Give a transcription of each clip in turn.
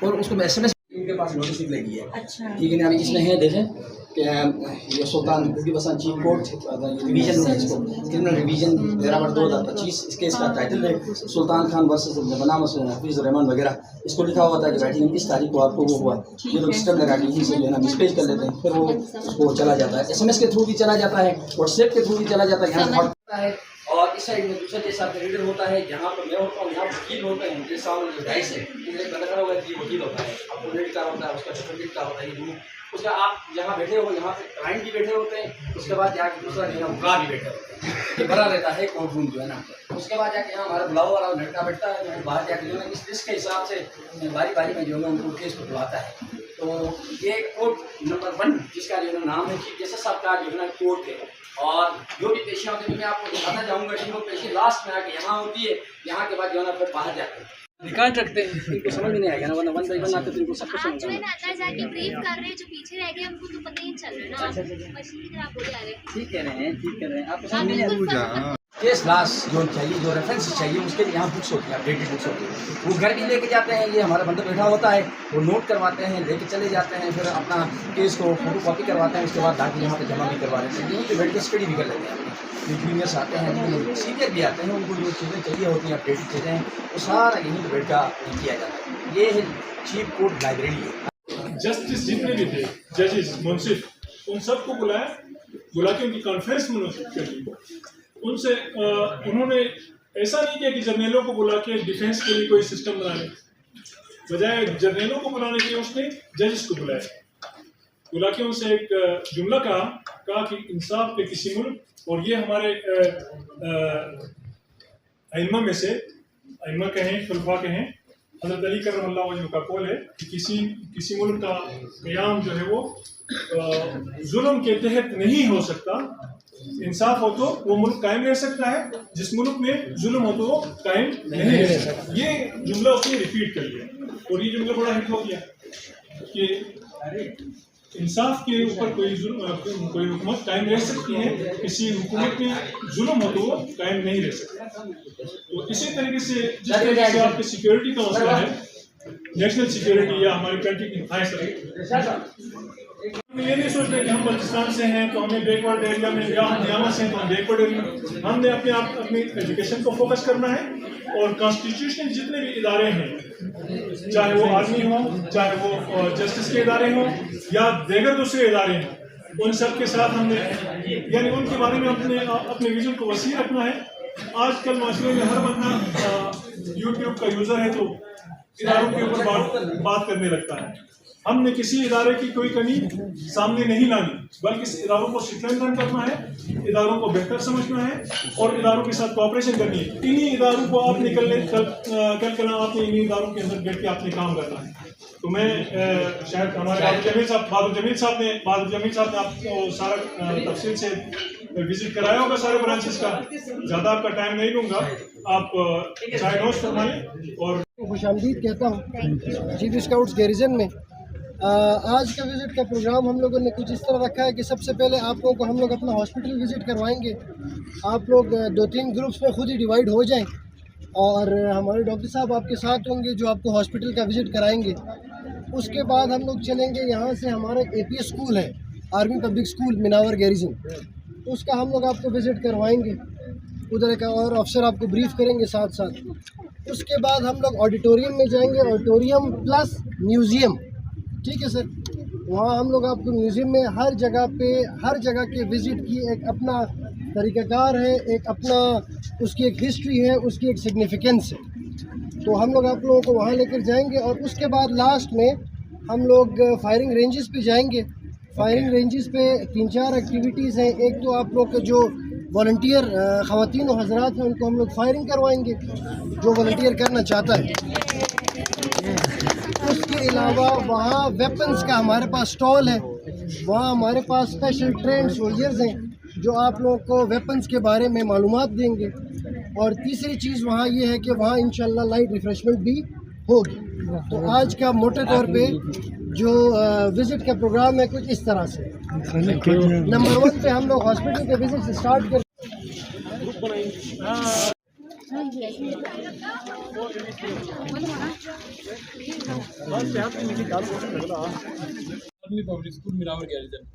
और उसको SMS इनके पास नोटिस लगी है। अच्छा। ठीक है ना, अभी इसमें है देखें कि ये सुल्तान बसान चीफ कोर्ट रिवीजन में इसको क्रिमिनल रिवीजन 13/2025 इस केस का टाइटल है सुल्तान खान वर्सेस बनाम हफीज़ रहमान वगैरह। इसको लिखा हुआ था कि राइटिंग इस तारीख को आपको वो हुआ, ये लोग स्टेप लगा के यहीं से जो है ना मिसपेज कर लेते हैं, फिर वो उसको चला जाता है। SMS के थ्रू भी चला जाता है, व्हाट्सएप के थ्रू भी चला जाता है, यहाँ होता है। और इस साइड में दूसरा जैसा रीडर होता है, यहाँ पर मैं होता हूँ, यहाँ वकील होता है, उनके सामने जो डाइस है बंदा खड़ा हुआ है कि वकील होता है, अपोनेंट का होता है, उसका डिफेंडेंट का होता है, ये उसका आप यहाँ बैठे हो, यहाँ पे क्लाइंट भी बैठे होते हैं, उसके बाद जाके दूसरा जो है मुका भी बैठे होते हैं, ये भरा रहता है कोर्ट रूम जो है ना। उसके बाद जाके यहाँ हमारा बुलावा वाला लड़का बैठता है, जो बाहर जाके जो है ना इस लिस्ट के हिसाब से बारी बारी में जो है उनको केस को बुलाता है। तो ये कोर्ट नंबर 1 जिसका जो है नाम है चीफ जस्टिस साहब का जो है ना कोर्ट है। और जो भी पेशियाँ होती है मैं आपको दिखाना चाहूँगा कि वो पेशी लास्ट में आके यहाँ होती है, यहाँ के बाद जो है ना फिर बाहर जाते हैं रिकॉर्ड रखते हैं, इनको समझ में नहीं आएगा ना, वरना 1 बाई 1 आते तो इनको सब कुछ आप जो है ना अंदर जाके ब्रीफ कर रहे हैं, जो पीछे रह गए हमको तो पता ही नहीं चल रहा ना। मशीन की तरह बोले आ रहे हैं। ठीक कह रहे हैं, ठीक कह रहे हैं, आपको समझ नहीं आएगा। केस लास्ट जो चाहिए, जो रेफरेंस चाहिए उसके लिए यहाँ बुक्स होती हैं, अपडेटेड बुक्स होती हैं, वो घर भी लेके जाते हैं। ये हमारा बंदा बैठा होता है, वो नोट करवाते हैं, लेके चले जाते हैं, फिर अपना केस को फोटो कॉपी करवाते हैं, उसके बाद जाके यहाँ पे जमा भी करवा लेते हैं। यहीं पे बैठ के स्टडी भी कर लेते हैं। जो जूनियर्स आते हैं, जो सीनियर भी आते हैं, उनको जो चीज़ें चाहिए होती हैं, अपडेटेड चीज़ें, वो सारा यहीं पर बैठ कर किया जाता है। ये है चीफ कोर्ट लाइब्रेरी है। जस्टिस जितने भी थे, जजेस, मुंसिफ, उन सबको बुला के उनकी कॉन्फ्रेंस मुनस्किद कर दी। उनसे उन्होंने ऐसा नहीं किया कि जर्नलों को बुला के डिफेंस के लिए कोई सिस्टम बना ले, बजाय जर्नलों को बुलाने के लिए उसने जजेस को बुला के उनसे एक जुमला कहा कि इंसाफ पे किसी मुल्क, और ये हमारे अइम्मा में से, अइम्मा कहें, खुलफा कहें, हज़रत अली करमल्लाहु वजहहु का कौल है कि किसी मुल्क का क़याम जो है वो जुल्म के तहत नहीं हो सकता। इंसाफ हो तो वो मुल्क कायम रह सकता है, जिस मुल्क में जुल्म हो तो वो कायम नहीं रह सकता। ये जुमला उसने रिपीट कर लिया और ये जुमला बड़ा हिट हो गया कि इंसाफ के ऊपर कोई हुकूमत कायम रह सकती है, किसी हुकूमत में जुल्म हो तो वो कायम नहीं रह सकता। तो इसी तरीके से जिस तरीके से आपके सिक्योरिटी का मसला है, नेशनल सिक्योरिटी या हमारी कंट्री की हिफाजत, हम ये नहीं सोचते कि हम बलूचिस्तान से हैं तो हमें बैकवर्ड एरिया में, या हम नियामा से हैं तो हम बैकवर्ड एरिया में, हमने अपनी एजुकेशन को फोकस करना है। और कॉन्स्टिट्यूशनल जितने भी इदारे हैं, चाहे वो आर्मी हो, चाहे वो जस्टिस के इदारे हों या दीगर दूसरे इदारे हैं, उन सब के साथ हमने यानी उनके बारे में अपने विजन को वसी रखना है। आजकल माशरे में हर बंदा यूट्यूब का यूज़र है तो इदारों के ऊपर बात करने लगता है। हमने किसी इदारे की कोई कमी सामने नहीं लानी, बल्कि इस इदारों को स्ट्रेंथन करना है, इदारों को बेहतर समझना है और इदारों के साथ कोऑपरेशन करनी है। इन्हीं इदारों को आप कल आपने इन्हीं इदारों के अंदर बैठ के आपने काम करना है। तो मैं शायद हमारे बहादुर जमील साहब ने आपको सारा तफसील से विजिट कराया होगा सारे ब्रांचेस का। ज़्यादा आपका टाइम नहीं लूँगा, आप चाहे नोट फरमाइए। और खुशामदीद कहता हूँ चीफ स्काउट्स गैरिजन में। आज का विज़िट का प्रोग्राम हम लोगों ने कुछ इस तरह रखा है कि सबसे पहले आप लोगों को हम लोग अपना हॉस्पिटल विज़िट करवाएंगे। आप लोग 2-3 ग्रुप्स में खुद ही डिवाइड हो जाएं और हमारे डॉक्टर साहब आपके साथ होंगे जो आपको हॉस्पिटल का विज़िट कराएंगे। उसके बाद हम लोग चलेंगे, यहाँ से हमारा APS स्कूल है, आर्मी पब्लिक स्कूल मिनावर गैरिजन, उसका हम लोग आपको विज़िट करवाएंगे उधर का, और अफसर आपको ब्रीफ करेंगे साथ साथ। उसके बाद हम लोग ऑडिटोरियम में जाएंगे, ऑडिटोरियम प्लस म्यूज़ियम, ठीक है सर। वहाँ हम लोग आपको म्यूज़ियम में हर जगह के विज़िट की एक अपना तरीक़ाकार है, एक अपना उसकी एक हिस्ट्री है, उसकी एक सिग्निफिकेंस है। तो हम लोग आप लोगों को वहाँ लेकर जाएंगे। और उसके बाद लास्ट में हम लोग फायरिंग रेंजेस पे जाएंगे। फायरिंग रेंजेस पे 3-4 एक्टिविटीज़ हैं। एक तो आप लोग जो वॉलंटियर ख़वातीन और हज़रात हैं उनको हम लोग फायरिंग करवाएंगे, जो वॉलंटियर करना चाहता है। उसके अलावा वहाँ वेपन्स का हमारे पास स्टॉल है, वहाँ हमारे पास स्पेशल ट्रेंड सोल्जर्स हैं जो आप लोगों को वेपन्स के बारे में मालूमात देंगे। और तीसरी चीज़ वहाँ ये है कि वहाँ इंशाल्लाह लाइट रिफ्रेशमेंट भी होगी। तो आज का मोटे तौर पे जो विज़िट का प्रोग्राम है कुछ इस तरह से। नंबर 1 पे हम लोग हॉस्पिटल के विज़िट से स्टार्ट कर Army Public School, Miramar Garrison.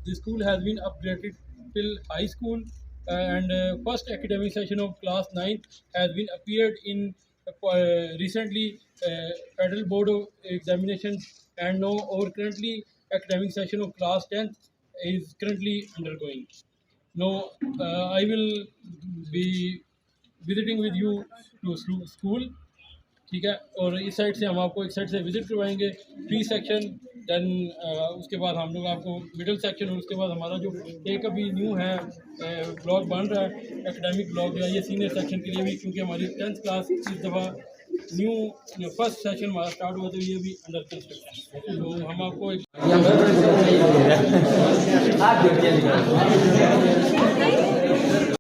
The school has been upgraded till high school, and first academic session of class 9 has been appeared in recently Federal Board of Examinations, and now our currently academic session of class 10 is currently undergoing. Now I will be visiting with you to school, ठीक है। और इस side से हम आपको एक side से visit करवाएंगे प्री सेक्शन, देन उसके बाद हम लोग आपको मिडिल सेक्शन, और उसके बाद हमारा जो एक अभी न्यू है ब्लॉग बन रहा है एकेडमिक ब्लॉग जो है ये सीनियर सेक्शन के लिए भी, क्योंकि हमारी 10th क्लास इस दफ़ा न्यू फर्स्ट सेशन हमारा स्टार्ट हुआ, तो ये भी अंडर कंस्ट्रक्शन। तो हम आपको एक